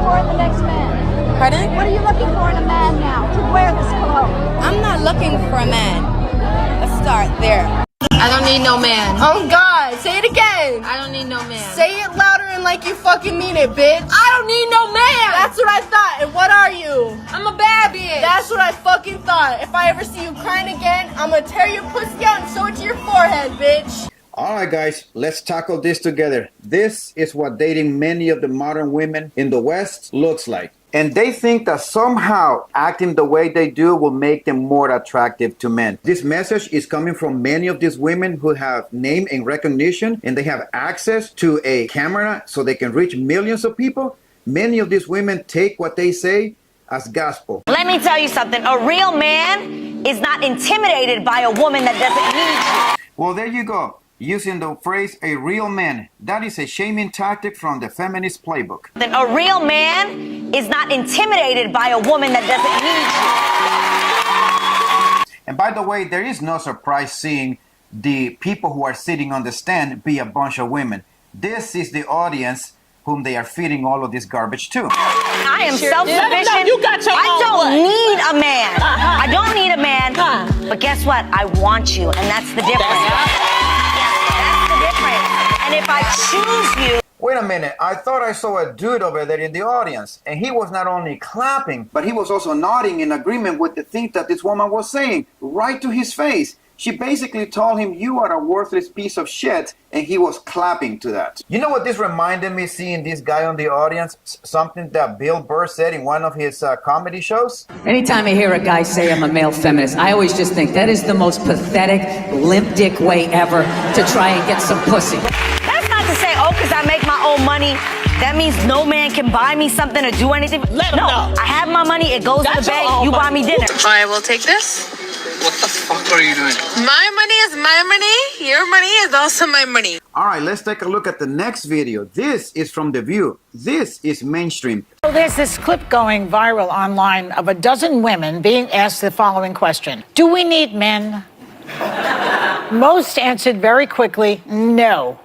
for in the next man? Pardon? What are you looking for in a man now to wear this clothes? I'm not looking for a man. Let's start there. I don't need no man. Oh God, say it again. I don't need no man. Say it louder and like you fucking mean it, bitch. I don't need no man. That's what I thought. And what are you? I'm a bad bitch. That's what I fucking thought. If I ever see you crying again, I'm gonna tear your pussy out and sew it to your forehead, bitch. Alright guys, let's tackle this together. This is what dating many of the modern women in the West looks like. And they think that somehow acting the way they do will make them more attractive to men. This message is coming from many of these women who have name and recognition, and they have access to a camera so they can reach millions of people. Many of these women take what they say as gospel. Let me tell you something. A real man is not intimidated by a woman that doesn't need you. Well, there you go. Using the phrase a real man. That is a shaming tactic from the feminist playbook. A real man is not intimidated by a woman that doesn't need you. And by the way, there is no surprise seeing the people who are sitting on the stand be a bunch of women. This is the audience whom they are feeding all of this garbage to. I am self-sufficient. No, you got your I own don't way. need a man. I don't need a man. But guess what? I want you, and that's the difference. And if I choose you... Wait a minute, I thought I saw a dude over there in the audience, and he was not only clapping, but he was also nodding in agreement with the things that this woman was saying, right to his face. She basically told him, you are a worthless piece of shit, and he was clapping to that. You know what this reminded me, seeing this guy on the audience? Something that Bill Burr said in one of his comedy shows? Anytime I hear a guy say I'm a male feminist, I always just think that is the most pathetic, limp dick way ever to try and get some pussy. That's not to say, oh, because I make my own money, that means no man can buy me something or do anything. Let him know. I have my money, it goes in the bank, you buy me dinner. I will take this. What the fuck are you doing? My money is my money. Your money is also my money. All right, let's take a look at the next video. This is from The View. This is mainstream. So there's this clip going viral online of a dozen women being asked the following question. Do we need men? Most answered very quickly, no.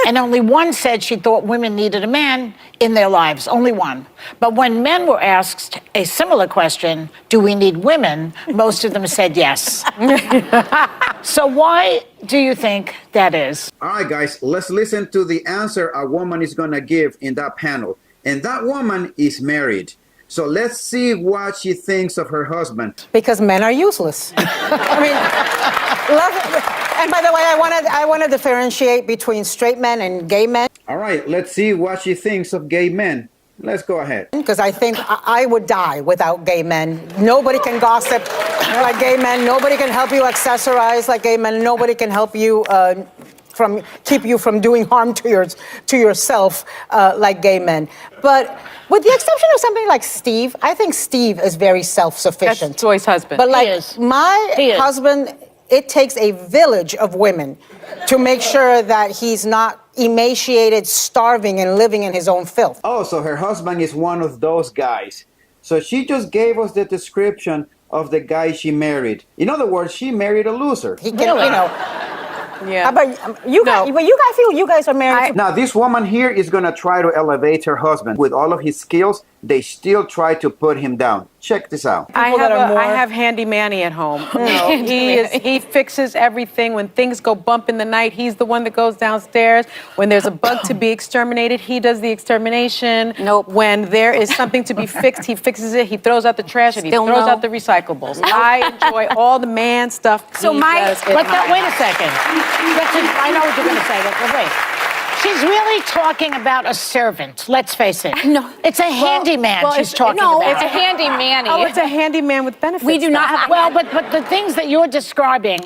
And only one said she thought women needed a man in their lives, only one. But when men were asked a similar question, do we need women, most of them said yes. So why do you think that is? All right, guys, let's listen to the answer a woman is going to give in that panel. And that woman is married. So let's see what she thinks of her husband. Because men are useless. I mean, and by the way, I want to differentiate between straight men and gay men. All right, let's see what she thinks of gay men. Let's go ahead. Because I think I would die without gay men. Nobody can gossip like gay men. Nobody can help you accessorize like gay men. Nobody can help you keep you from doing harm to yourself like gay men. But with the exception of somebody like Steve, I think Steve is very self-sufficient. That's Joy's husband. But like my husband, it takes a village of women to make sure that he's not emaciated, starving, and living in his own filth. Oh, so her husband is one of those guys. So she just gave us the description of the guy she married. In other words, she married a loser. He can, you know. Yeah. How about you guys? But you guys feel you guys are married. Now, this woman here is going to try to elevate her husband. With all of his skills, they still try to put him down. Check this out. I have Handy Manny at home. You know, he fixes everything. When things go bump in the night, he's the one that goes downstairs. When there's a bug to be exterminated, he does the extermination. Nope. When there is something to be fixed, he fixes it. He throws out the trash and he throws out the recyclables. I enjoy all the man stuff. So wait a second. I know what you're going to say, but wait. She's really talking about a servant, let's face it. No. It's a handyman she's talking about. No, it's a handyman. Oh, it's a handyman with benefits. We do not have... Well, but the things that you're describing,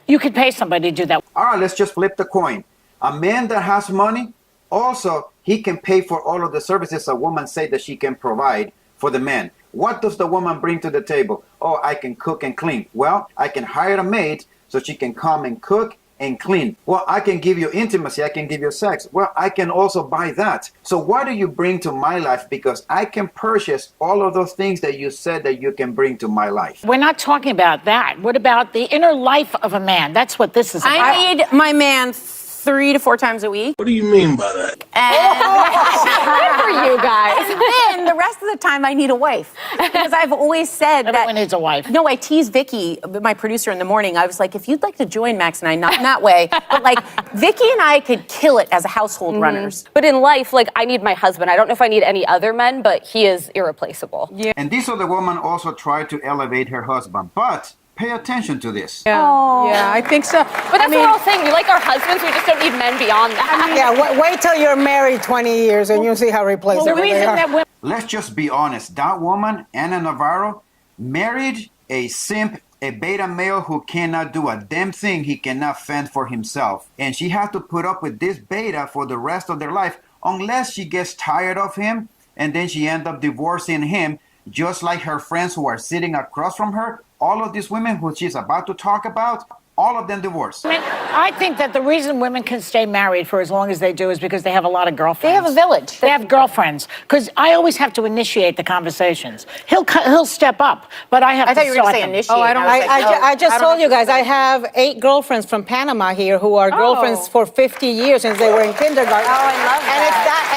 you could pay somebody to do that. All right, let's just flip the coin. A man that has money, also, he can pay for all of the services a woman say that she can provide for the man. What does the woman bring to the table? Oh, I can cook and clean. Well, I can hire a maid so she can come and cook and clean. Well, I can give you intimacy, I can give you sex. Well, I can also buy that. So what do you bring to my life? Because I can purchase all of those things that you said that you can bring to my life. We're not talking about that. What about the inner life of a man? That's what this is about. I need my man 3 to 4 times a week. What do you mean by that? Good for you guys. rest of the time I need a wife. Because I've always said that. Everyone needs a wife. No, I tease Vicky, my producer, in the morning. I was like, if you'd like to join Max and I, not in that way, but like Vicky and I could kill it as a household runners. But in life, like, I need my husband. I don't know if I need any other men, but he is irreplaceable. Yeah. And this other woman also tried to elevate her husband, but pay attention to this. Yeah, I think so. But that's what we're all saying. We like our husbands. We just don't need men beyond that. Yeah, wait till you're married 20 years and you'll see how replaceable they are. Let's just be honest. That woman, Ana Navarro, married a simp, a beta male who cannot do a damn thing. He cannot fend for himself. And she has to put up with this beta for the rest of their life unless she gets tired of him and then she ends up divorcing him, just like her friends who are sitting across from her. All of these women who she's about to talk about, all of them divorced. I think that the reason women can stay married for as long as they do is because they have a lot of girlfriends. They have a village. They have girlfriends. Because I always have to initiate the conversations. He'll step up, but I have to thought you were going to start say them. initiate. Oh, I don't. I just told you guys, I have 8 girlfriends from Panama here who are girlfriends for 50 years since they were in kindergarten. Oh, I love And it's that,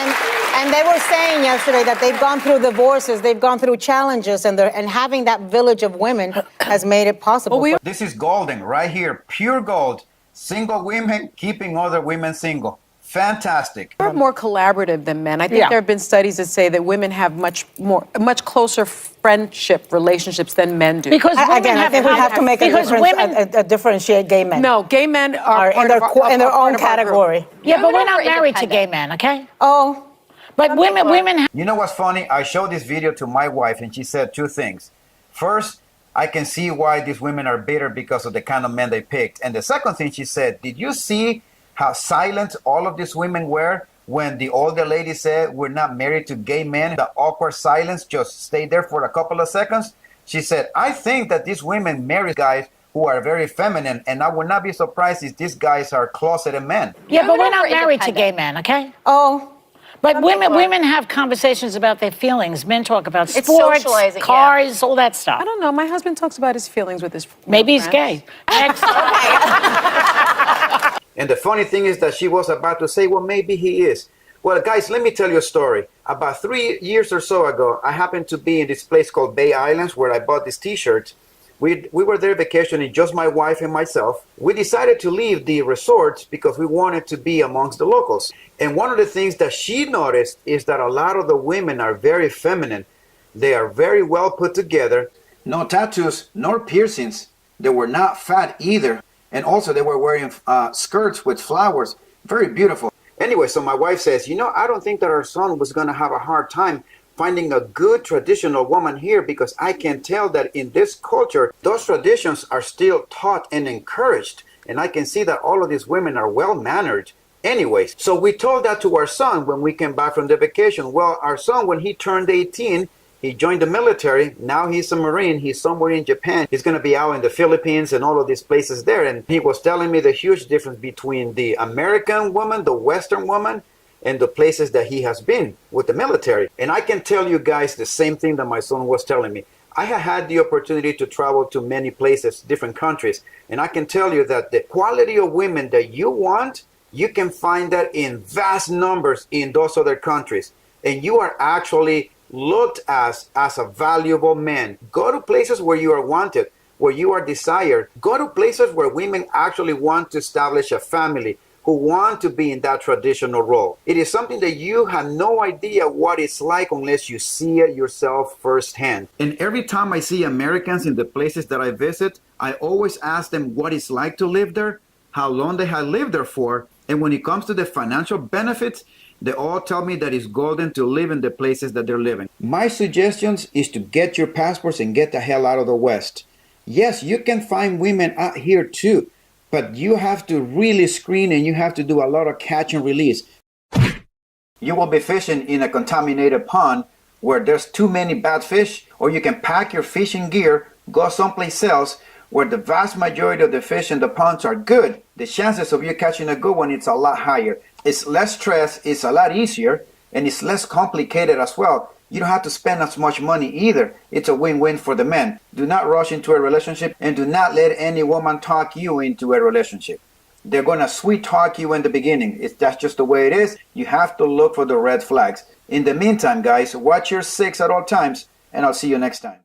and they were saying yesterday that they've gone through divorces, they've gone through challenges, and having that village of women has made it possible. This is golden right here, pure gold. Single women keeping other women single. Fantastic. We're more collaborative than men. I think there have been studies that say that women have much closer friendship relationships than men do. Because women again, I think we have to make a difference, differentiate gay men. No, gay men are in their own category. Yeah, but we're not married to gay men, okay? Oh. But women. You know what's funny? I showed this video to my wife and she said 2 things. First, I can see why these women are bitter because of the kind of men they picked. And the second thing she said, did you see how silent all of these women were when the older lady said we're not married to gay men? The awkward silence just stayed there for a couple of seconds. She said, I think that these women marry guys who are very feminine, and I would not be surprised if these guys are closeted men. Yeah, but we're not married to gay men, okay? Oh. But women have conversations about their feelings. Men talk about It's sports, socializing, cars, all that stuff. I don't know. My husband talks about his feelings with his Maybe he's friends. gay. Next. And the funny thing is that she was about to say, well, maybe he is. Well, guys, let me tell you a story. About 3 years or so ago, I happened to be in this place called Bay Islands where I bought this T-shirt. We were there vacationing, just my wife and myself. We decided to leave the resort because we wanted to be amongst the locals. And one of the things that she noticed is that a lot of the women are very feminine. They are very well put together. No tattoos, nor piercings. They were not fat either. And also they were wearing skirts with flowers. Very beautiful. Anyway, so my wife says, you know, I don't think that our son was going to have a hard time finding a good traditional woman here because I can tell that in this culture, those traditions are still taught and encouraged. And I can see that all of these women are well-mannered. Anyways, so we told that to our son when we came back from the vacation. Well, our son, when he turned 18, he joined the military. Now he's a Marine. He's somewhere in Japan. He's going to be out in the Philippines and all of these places there. And he was telling me the huge difference between the American woman, the Western woman, and the places that he has been with the military. And I can tell you guys the same thing that my son was telling me. I have had the opportunity to travel to many places, different countries. And I can tell you that the quality of women that you want, you can find that in vast numbers in those other countries. And you are actually looked as a valuable man. Go to places where you are wanted, where you are desired. Go to places where women actually want to establish a family, who want to be in that traditional role. It is something that you have no idea what it's like unless you see it yourself firsthand. And every time I see Americans in the places that I visit, I always ask them what it's like to live there, how long they have lived there for, and when it comes to the financial benefits, they all tell me that it's golden to live in the places that they're living. My suggestions is to get your passports and get the hell out of the West. Yes, you can find women out here too, but you have to really screen and you have to do a lot of catch and release. You will be fishing in a contaminated pond where there's too many bad fish, or you can pack your fishing gear, go someplace else where the vast majority of the fish in the ponds are good. The chances of you catching a good one is a lot higher. It's less stress, it's a lot easier, and it's less complicated as well. You don't have to spend as much money either. It's a win-win for the men. Do not rush into a relationship and do not let any woman talk you into a relationship. They're going to sweet talk you in the beginning. That's just the way it is. You have to look for the red flags. In the meantime, guys, watch your six at all times, and I'll see you next time.